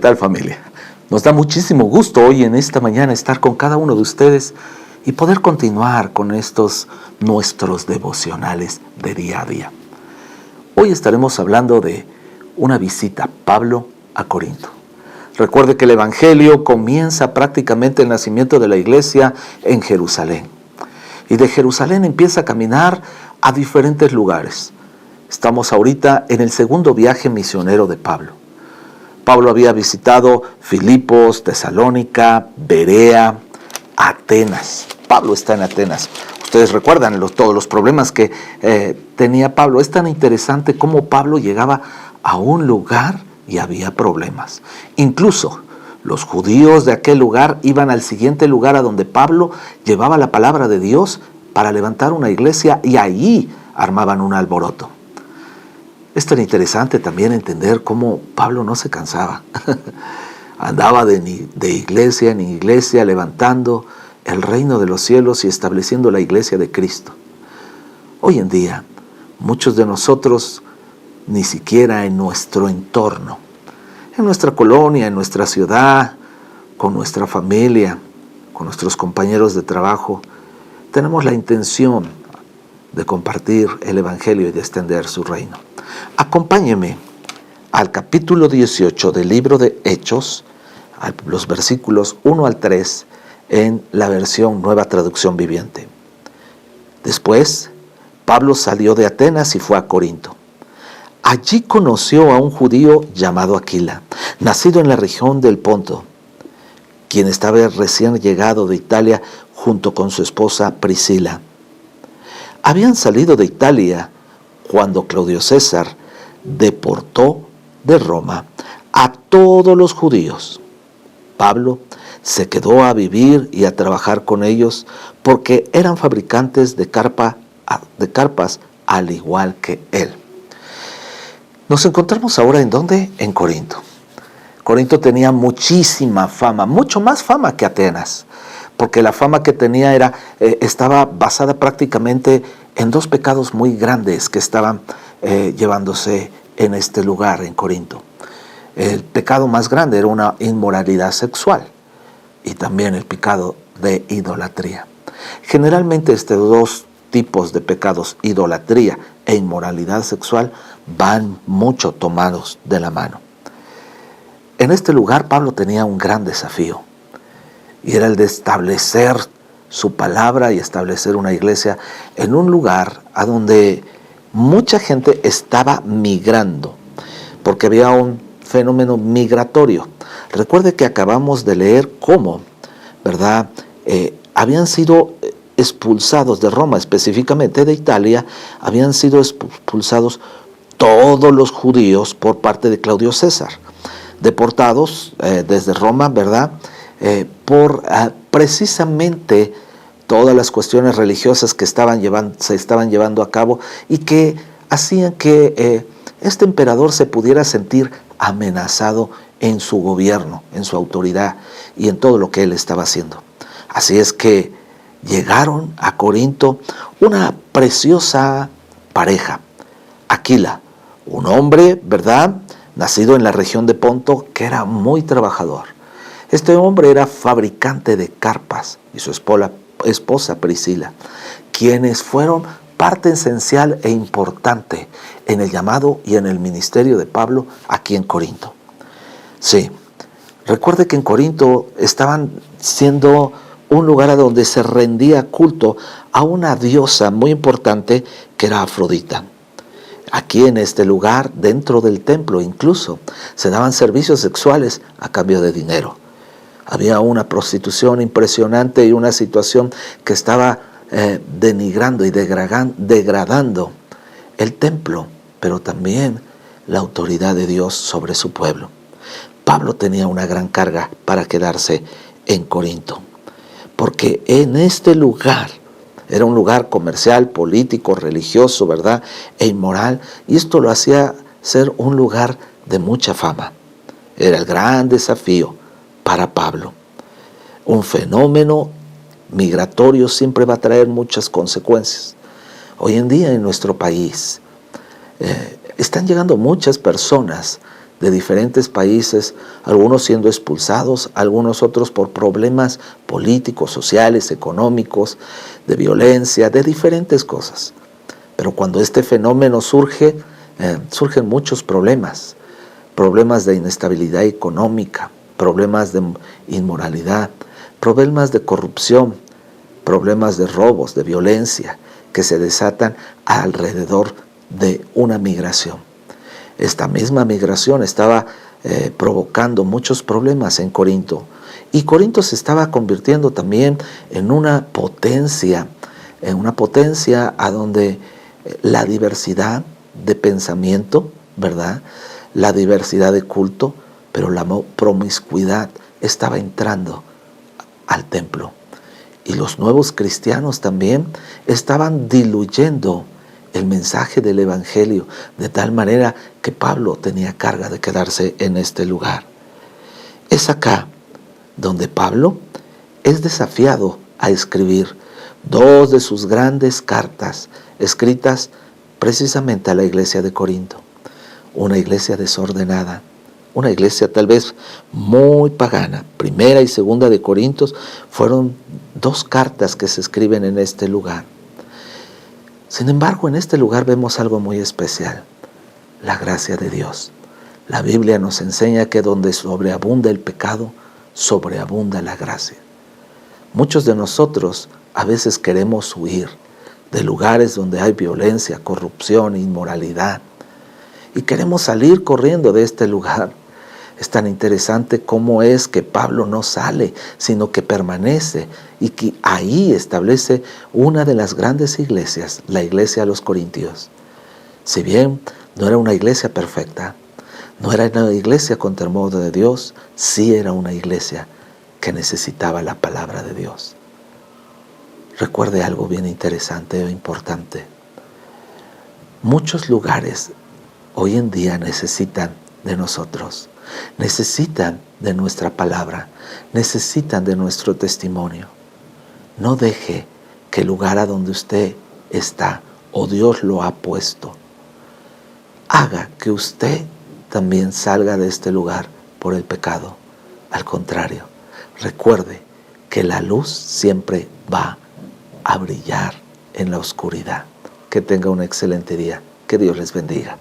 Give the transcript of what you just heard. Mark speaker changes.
Speaker 1: tal, familia? Nos da muchísimo gusto hoy en esta mañana estar con cada uno de ustedes y poder continuar con estos nuestros devocionales de día a día. Hoy estaremos hablando de una visita Pablo a Corinto. Recuerde que el Evangelio comienza prácticamente el nacimiento de la iglesia en Jerusalén. Y de Jerusalén empieza a caminar a diferentes lugares. Estamos ahorita en el segundo viaje misionero de Pablo. Pablo había visitado Filipos, Tesalónica, Berea, Atenas. Pablo está en Atenas. Ustedes recuerdan todos los problemas que tenía Pablo. Es tan interesante cómo Pablo llegaba a un lugar y había problemas. Incluso los judíos de aquel lugar iban al siguiente lugar a donde Pablo llevaba la palabra de Dios para levantar una iglesia y allí armaban un alboroto. Es tan interesante también entender cómo Pablo no se cansaba. Andaba de iglesia en iglesia levantando el reino de los cielos y estableciendo la iglesia de Cristo. Hoy en día, muchos de nosotros, ni siquiera en nuestro entorno, en nuestra colonia, en nuestra ciudad, con nuestra familia, con nuestros compañeros de trabajo, tenemos la intención de compartir el Evangelio y de extender su reino. Acompáñeme al capítulo 18 del libro de Hechos, a los versículos 1 al 3, en la versión Nueva Traducción Viviente. Después, Pablo salió de Atenas y fue a Corinto. Allí conoció a un judío llamado Aquila, nacido en la región del Ponto, quien estaba recién llegado de Italia junto con su esposa Priscila. Habían salido de Italia cuando Claudio César deportó de Roma a todos los judíos. Pablo se quedó a vivir y a trabajar con ellos porque eran fabricantes de carpas al igual que él. Nos encontramos ahora ¿en dónde? En Corinto. Corinto tenía muchísima fama, mucho más fama que Atenas, porque la fama que tenía estaba basada prácticamente en dos pecados muy grandes que estaban llevándose en este lugar, en Corinto. El pecado más grande era una inmoralidad sexual y también el pecado de idolatría. Generalmente estos dos tipos de pecados, idolatría e inmoralidad sexual, van mucho tomados de la mano. En este lugar Pablo tenía un gran desafío y era el de establecer su palabra y establecer una iglesia en un lugar a donde mucha gente estaba migrando, porque había un fenómeno migratorio. Recuerde que acabamos de leer cómo, ¿verdad? Habían sido expulsados de Roma, específicamente de Italia, habían sido expulsados todos los judíos por parte de Claudio César, deportados desde Roma, ¿verdad? Por precisamente todas las cuestiones religiosas que se estaban llevando a cabo y que hacían que este emperador se pudiera sentir amenazado en su gobierno, en su autoridad y en todo lo que él estaba haciendo. Así es que llegaron a Corinto una preciosa pareja, Aquila, un hombre, ¿verdad?, nacido en la región de Ponto, que era muy trabajador. Este hombre era fabricante de carpas y su esposa Priscila, quienes fueron parte esencial e importante en el llamado y en el ministerio de Pablo aquí en Corinto. Sí, recuerde que en Corinto estaban siendo un lugar a donde se rendía culto a una diosa muy importante que era Afrodita. Aquí en este lugar, dentro del templo incluso, se daban servicios sexuales a cambio de dinero. Había una prostitución impresionante y una situación que estaba denigrando y degradando el templo, pero también la autoridad de Dios sobre su pueblo. Pablo tenía una gran carga para quedarse en Corinto, porque en este lugar era un lugar comercial, político, religioso, ¿verdad?, e inmoral, y esto lo hacía ser un lugar de mucha fama. Era el gran desafío para Pablo. Un fenómeno migratorio siempre va a traer muchas consecuencias. Hoy en día en nuestro país están llegando muchas personas de diferentes países, algunos siendo expulsados, algunos otros por problemas políticos, sociales, económicos, de violencia, de diferentes cosas. Pero cuando este fenómeno surge, surgen muchos problemas, problemas de inestabilidad económica, problemas de inmoralidad, problemas de corrupción, problemas de robos, de violencia, que se desatan alrededor de una migración. Esta misma migración estaba provocando muchos problemas en Corinto, y Corinto se estaba convirtiendo también en una potencia a donde la diversidad de pensamiento, ¿verdad?, la diversidad de culto, pero la promiscuidad estaba entrando al templo. Y los nuevos cristianos también estaban diluyendo el mensaje del Evangelio, de tal manera que Pablo tenía carga de quedarse en este lugar. Es acá donde Pablo es desafiado a escribir dos de sus grandes cartas, escritas precisamente a la iglesia de Corinto. Una iglesia desordenada, una iglesia tal vez muy pagana. Primera y segunda de Corintios fueron dos cartas que se escriben en este lugar. Sin embargo, en este lugar vemos algo muy especial: la gracia de Dios. La Biblia nos enseña que donde sobreabunda el pecado, sobreabunda la gracia. Muchos de nosotros a veces queremos huir de lugares donde hay violencia, corrupción, inmoralidad, y queremos salir corriendo de este lugar. Es tan interesante cómo es que Pablo no sale, sino que permanece, y que ahí establece una de las grandes iglesias, la iglesia de los Corintios. Si bien no era una iglesia perfecta, no era una iglesia con temor de Dios, sí era una iglesia que necesitaba la palabra de Dios. Recuerde algo bien interesante e importante. Muchos lugares hoy en día necesitan de nosotros, necesitan de nuestra palabra, necesitan de nuestro testimonio. No deje que el lugar a donde usted está o Dios lo ha puesto haga que usted también salga de este lugar por el pecado. Al contrario, recuerde que la luz siempre va a brillar en la oscuridad. Que tenga un excelente día. Que Dios les bendiga.